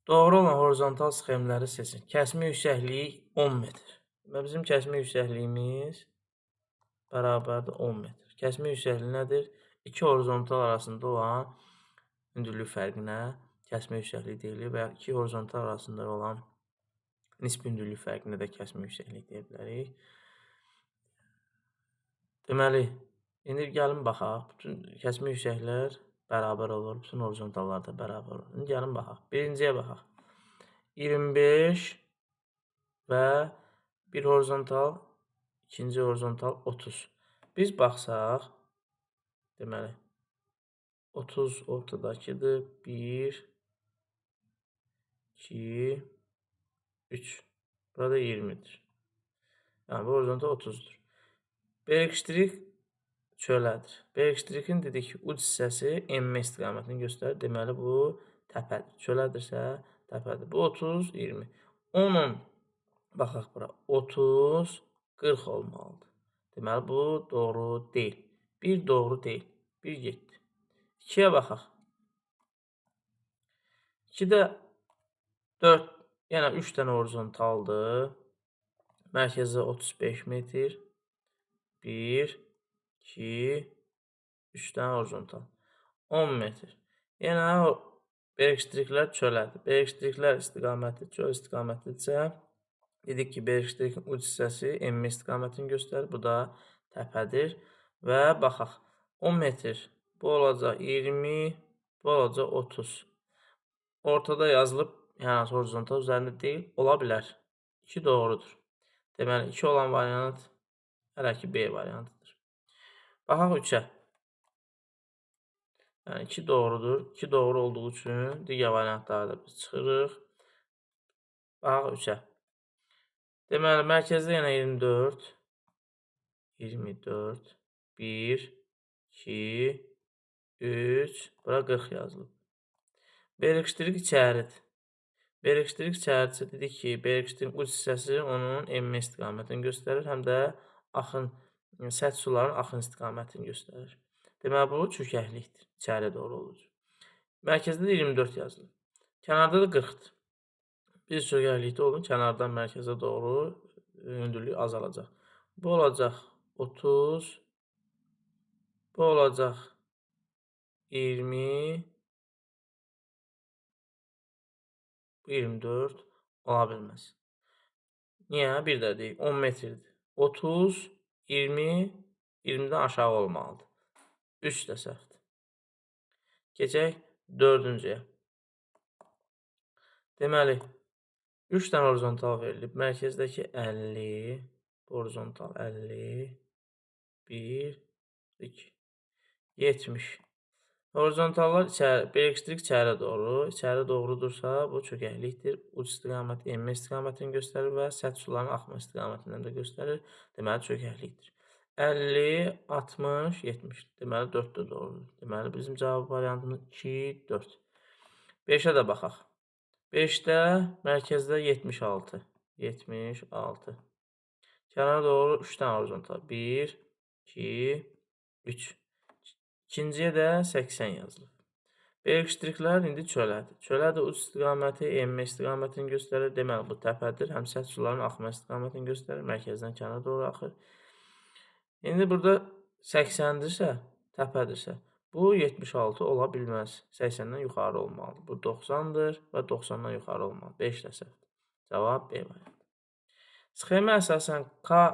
Doğru olan horizontal sxemləri seçin. Kəsmə yüksəkliyi 10 metr. Və bizim kəsmə yüksəkliyimiz bərabərdir 10 metr. Kəsmə yüksəkliyi nədir? İki horizontal arasında olan hündürlük fərqinə kəsmə yüksəkliyi deyilir və iki horizontal arasında olan nisbi hündürlük fərqinə də kəsmə yüksəkliyi deyə bilərik. Deməli, indi gəlin baxaq. Bütün kəsmə yüksəkliklər bərabər olur. Bütün horizontallar da bərabər olur. İndi gəlin baxaq. Birinciyə baxaq. 25 və bir horizontal, ikinci horizontal 30. Biz baxsaq, deməli, 30 ortadakıdır. 1, 2, 3. Burada 20'dir. Yəni, bu horizontal 30'dur. Bergstrik çölədir. Bergstrikin dedik ki, uc hissəsi enmə istiqamətini göstərir. Deməli, bu təpədir. Çölədirsə, təpədir. Bu 30, 20. Onun, baxaq bura, 30, 40 olmalıdır. Deməli, bu doğru deyil. Bir doğru deyil. Bir getdi. 2'yə baxaq. 2-də 4, yəni 3 dənə horizontaldır. Mərkəzdə 35 metr. 1, 2, 3 dənə horizontal. 10 metr. Yəni, bergstriklər çölədir. Bergstriklər istiqaməti çöl istiqamətidirsə, dedik ki, bergstrikin uc hissəsi enmə istiqamətini göstərir. Bu da təpədir. Və baxaq, 10 metr. Bu olacaq 20, bu olacaq 30. Ortada yazılıb, yəni horizontal üzərində deyil, ola bilər. 2 doğrudur. Deməli, 2 olan variant hələ ki B variantıdır. Baxaq 3-ə. Yəni 2 doğrudur. 2 doğru olduğu üçün digər variantları da biz çıxırıq. Baxaq 3-ə. Deməli, mərkəzdə yenə 24. 24. 1, 2, 3. Bura 40 yazılıb. Bergstrik içəridir. Bergstrik içəridirsə dedik ki, bergstrikin uc hissəsi onun enmə istiqamətini göstərir, həm də səth suların axın istiqamətini göstərir. Deməli, bu çökəklikdir. İçəriyə doğru olur. Mərkəzdə də 24 yazılır. Kənarda da 40-dır. Biz çökəklikdə olun, kənardan mərkəzə doğru hündürlük azalacaq. Bu olacaq 30. Bu olacaq 20. Bu 24 ola bilməz. Niyə? Bir də deyik, 10 metrdir. 30, 20, 20-dən aşağı olmalıdır. 3 də səhvdir. Keçək 4-cüyə. Deməli, 3 dənə horizontal verilib. Mərkəzdəki 50, horizontal 50, 1, 2, 70. Horizontallar bergstrik içəri doğrudursa, bu çökəklikdir. Uc istiqamət enmə istiqamətini göstərir və səth suların axma istiqamətindən də göstərir. Deməli, çökəklikdir. 50, 60, 70. Deməli, 4 də doğrudur. Deməli, bizim cavab variantımız 2, 4. 5-ə də baxaq. 5-də mərkəzdə 76. 76. Kənara doğru 3 dənə horizontal. 1, 2, 3. İkinciyə də 80 yazılıb. Bergstriklər indi çölədir. Çölədir uc istiqaməti, enmə istiqamətini göstərir. Deməli, bu təpədir. Həm səth suların axma istiqamətini göstərir. Mərkəzdən kənara doğru axır. İndi burada 80-dirsə, təpədirsə, bu 76 ola bilməz. 80-dən yuxarı olmalıdır. Bu 90-dır və 90-dan yuxarı olmalıdır. 5 də səhvdir. Cavab B variantı. Sxemə əsasən K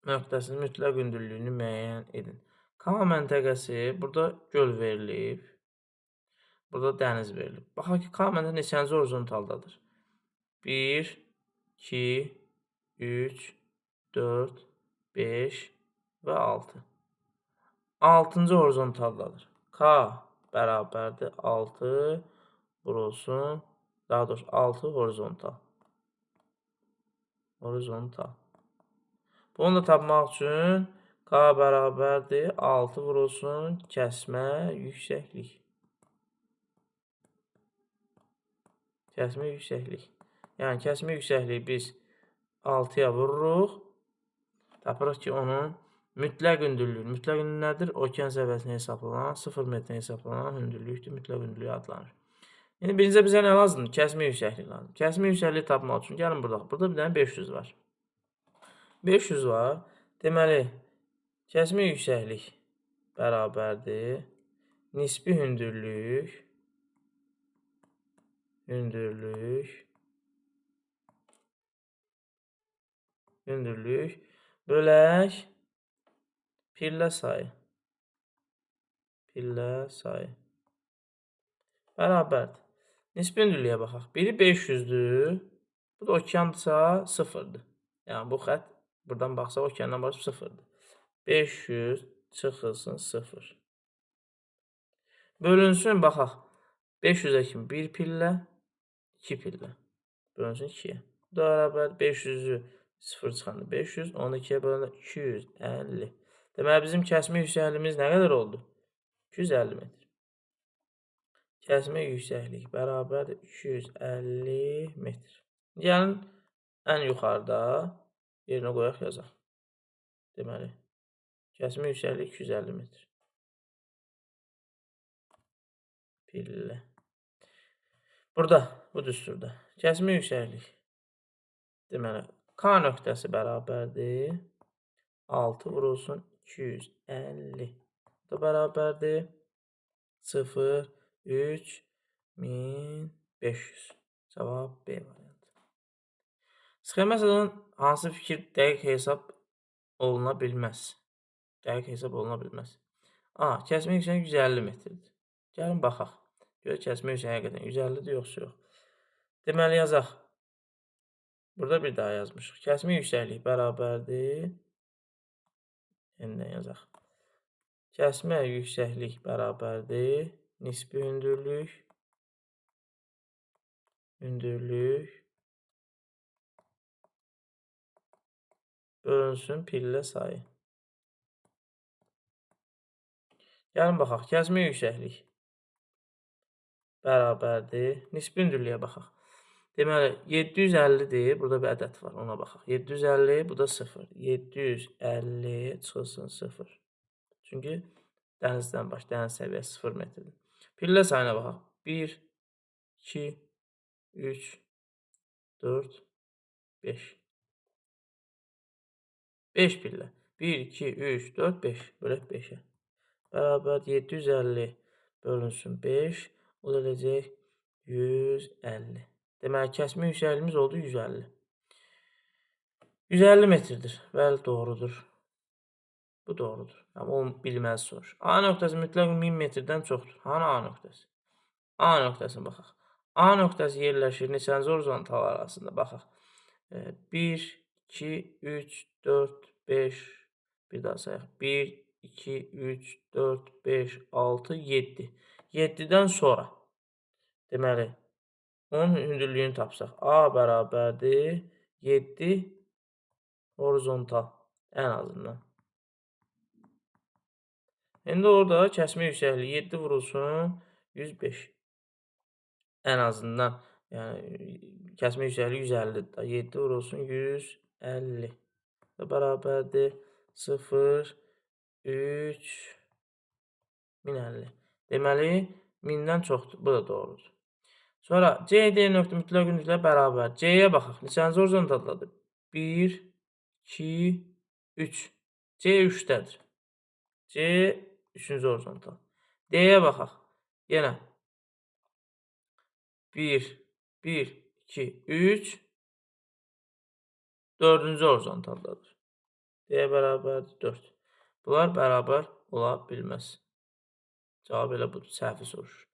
nöqtəsinin mütləq hündürlüyünü müəyyən edin. K məntəqəsi, burada göl verilib, burada dəniz verilib. Baxaq ki, K məntəqəsi neçənci horizontaldadır? 1, 2, 3, 4, 5 və 6. 6-cı horizontaldadır. K bərabərdir 6 vurulsun, daha doğrusu 6 horizontal. Horizontal. Bunu da tapmaq üçün K bərabərdir 6 vurulsun kəsmə yüksəklik. Kəsmə yüksəklik. Yəni, kəsmə yüksəkliyi biz 6-ya vururuq. Tapırıq ki, onun mütləq hündürlüyü. Mütləq hündürlüyü nədir? Okean səviyyəsinə hesablanan, 0 metrə hesablanan hündürlükdür. Mütləq hündürlüyü adlanır. İndi birinci bizə nə lazımdır? Kəsmə yüksəklik lazımdır. Kəsmə yüksəkliyi tapmaq üçün gəlin burada. Burada bir dənə 500 var. 500 var. Deməli, kəsmə yüksəklik bərabərdir. Nisbi hündürlük bölək pillə sayı bərabərdir. Nisbi hündürlüyə baxaq. Biri 500-dür. Bu da okeandırsa 0-dır. Yəni bu xətt buradan baxsaq okeandan başlayıb 0-dır. 500 çıxılsın 0. Bölünsün baxaq. 500-ə kimi 1 pillə, 2 pillə. Bölünsün 2-yə. Bu da bərabər 500-ü 0 çıxanda 500, onu 2-yə böləndə 250. Deməli bizim kəsmə yüksəkliyimiz nə qədər oldu? 250 metr. Kəsmə yüksəklik bərabərdir 250 metr. Gəlin ən yuxarıda yerinə qoyaq yazaq. Deməli, kəsmə yüksəklik 250 metr. Pillə. Burada, bu düsturda. Kəsmə yüksəklik. Deməli, K nöqtəsi bərabərdir 6 vurulsun 250. Bu da bərabərdir 0, 3, 1500. Cavab B variantı. Sxemadan hansı fikir dəqiq hesab oluna bilməz? A. Kəsmə yüksəkliyi 150 metrdir. Gəlin baxaq. Görək kəsmə yüksəkliyi həqiqətən 150-dir yoxsa yox. Deməli yazaq. Burada bir daha yazmışıq. Kəsmə yüksəkliyi bərabərdir. Yeniden yazaq. Kəsmə yüksəklik bərabərdir. Nisbi hündürlük bölünsün pillə sayı. Gəlin baxaq. Kəsmə yüksəklik bərabərdir. Nisbi hündürlüyə baxaq. Deməli 750-dir. Burada bir ədəd var. Ona baxaq. 750, bu da 0. 750 çıxılsın 0. Çünki dənizdən baş, dəniz səviyyəsi 0 metrdir. Pillə sayına baxaq. 1, 2, 3, 4, 5. 5 pillə. 1, 2, 3, 4, 5. Bölək 5-ə. Bərabər 750 bölünsün 5. O da edəcək 150. Deməli, kəsmə yüksəkliyimiz oldu 150. 150 metrdir. Bəli, doğrudur. Bu doğrudur. Amma o bilməz soruşur. A nöqtəsi mütləq 1000 metrdən çoxdur. Hanı A nöqtəsi? A nöqtəsinə baxaq. A nöqtəsi yerləşir neçənci horizontal arasında? Baxaq. 1, 2, 3, 4, 5. Bir daha sayaq. 1, 2, 3, 4, 5, 6, 7. 7-dən sonra. Deməli, onun hündürlüyünü tapsaq. A bərabərdir 7 horizontal. Ən azından. İndi orada kəsmə yüksəkliyi 7 vurulsun 105. Ən azından. Yəni, kəsmə yüksəkliyi 150-dir. 7 vurulsun 150. Bərabərdir 0, 3, 1050. Deməli, 1000-dən çoxdur. Bu da doğrudur. Sonra C, D nöqtə mütləq hündürlüklə bərabər. C-yə baxaq. Neçənci horizontaldadır? 1, 2, 3. C 3-dədir. C 3-cü horizontal. D-yə baxaq. Yenə 1, 1, 2, 3. 4-cü horizontaldadır. D bərabərdir 4. Bunlar bərabər ola bilməz. Cavab elə budur. Səhvi soruşur.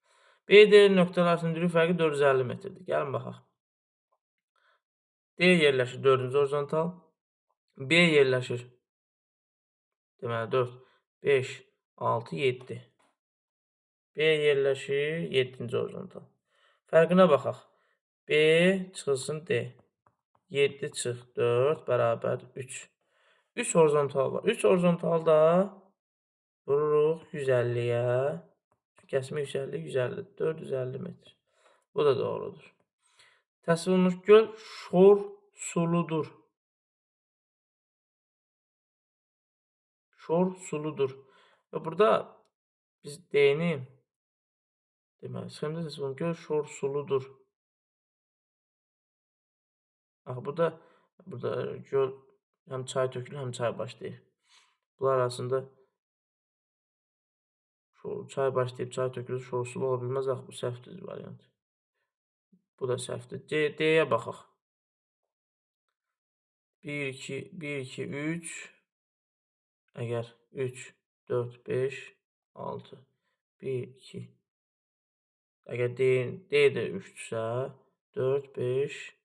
B, D nöqtələr hündürlük fərqi 450 metrdir. Gəlin baxaq. D yerləşir 4-cü horizontal. B yerləşir. Deməli 4, 5, 6, 7. B yerləşir 7-ci horizontal. Fərqinə baxaq. B çıxılsın D. 7 çıx 4 bərabər 3. 3 horizontal var. 3 horizontalda vururuq 150-yə. Kəsmə yüksəkliyi 150, 450 metr. Bu da doğrudur. Təsvir olunmuş göl şor suludur. Şor suludur. Və burada biz D-ni Deməli, sxemdə təsvir göl şorsuludur. Bax, burada göl həm çay tökülür, həm çay başlayır. Bunlar arasında çay başlayıb çay tökülür, şorsulu ola bilməz. Bax, bu səhvdir variant. Bu da səhvdir. D-yə baxaq. 1, 2, 1, 2, 3. Əgər 3, 4, 5, 6. 1, 2. Əgər D də 3-dürsə, 4, 5,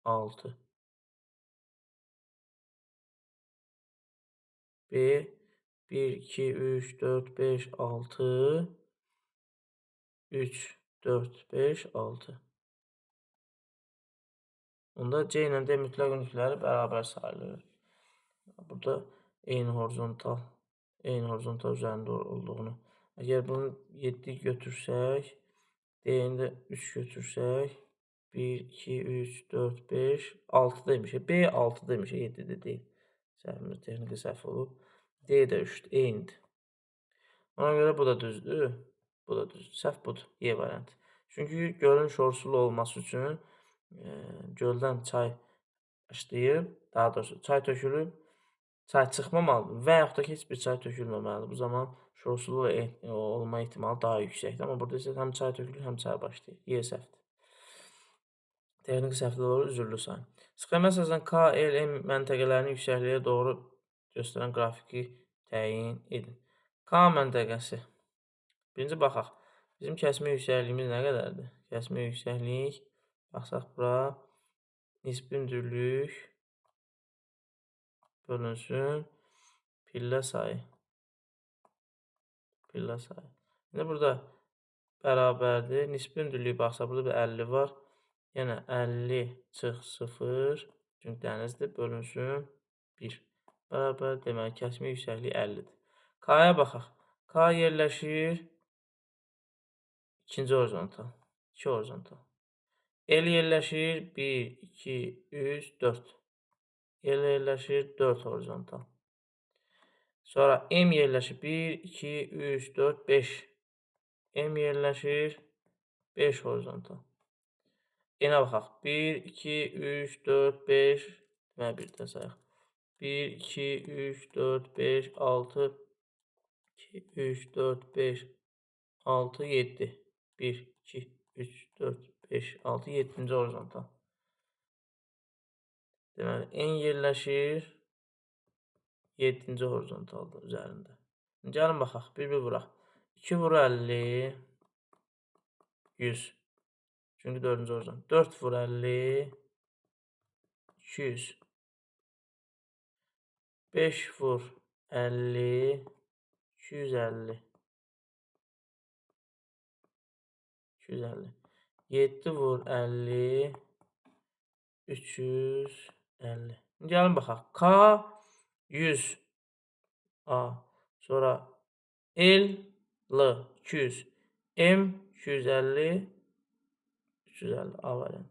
6. B 1, 2, 3, 4, 5, 6. 3, 4, 5, 6. Onda C ilə D mütləq ünitləri bərabər sayılır. Burada eyni horizontal üzərində olduğunu. Əgər bunu 7 götürsək, D-ni də 3 götürsək, 1, 2, 3, 4, 5, 6 demişik. B 6 demişik, 7-də deyil. Səhvimiz texniki səhv olub. D də 3-dür, eynidir. Ona görə bu da düzdür. Bu da düzdür. Səhv budur. E variantı. Çünki gölün şorsulu olması üçün göldən çay başlayıb, daha doğrusu çay tökülüb, çay çıxmamalıdır və yaxud da heç bir çay tökülməməlidir. Bu zaman şorsulu olma ehtimalı daha yüksəkdir. Amma burada isə həm çay tökülür, həm çay başlayır. E səhvdir. Texniki səhvlər olur, üzürlü sayın. Sxemə əsasən K, L, M məntəqələrinin yüksəkliyə doğru göstərən qrafiki təyin edin. K məntəqəsi. Birinci baxaq. Bizim kəsmə yüksəkliyimiz nə qədərdir? Kəsmə yüksəklik, baxsaq bura, nisbi hündürlük bölünsün pillə sayı. İndi burada bərabərdir. Nisbi hündürlüyü baxsaq, burada bir 50 var. Yəni 50 çıx 0, çünki dənizdir, bölünsün 1. Bərabər, deməli, kəsmə yüksəkliyi 50-dir. K-ya baxaq. K yerləşir ikinci horizontal, 2 horizontal. L yerləşir 1, 2, 3, 4. L yerləşir 4 horizontal. Sonra M yerləşir 1, 2, 3, 4, 5. M yerləşir 5 horizontal. N-ə baxaq. 1, 2, 3, 4, 5. Deməli, bir də sayaq. 1, 2, 3, 4, 5, 6. 2, 3, 4, 5, 6, 7. 1, 2, 3, 4, 5, 6, 7-ci horizontal. Deməli, N yerləşir 7-ci horizontalda üzərində. Gəlin baxaq, bir vuraq. 2 vur 50, 100. Çünki 4-cü horizontal. 4 vur 50, 200. 5 vur 50, 250. 250. 7 vur 50, 350. Gəlin baxaq. K 100. A. Sonra L 200. M 250. 350. A variantı.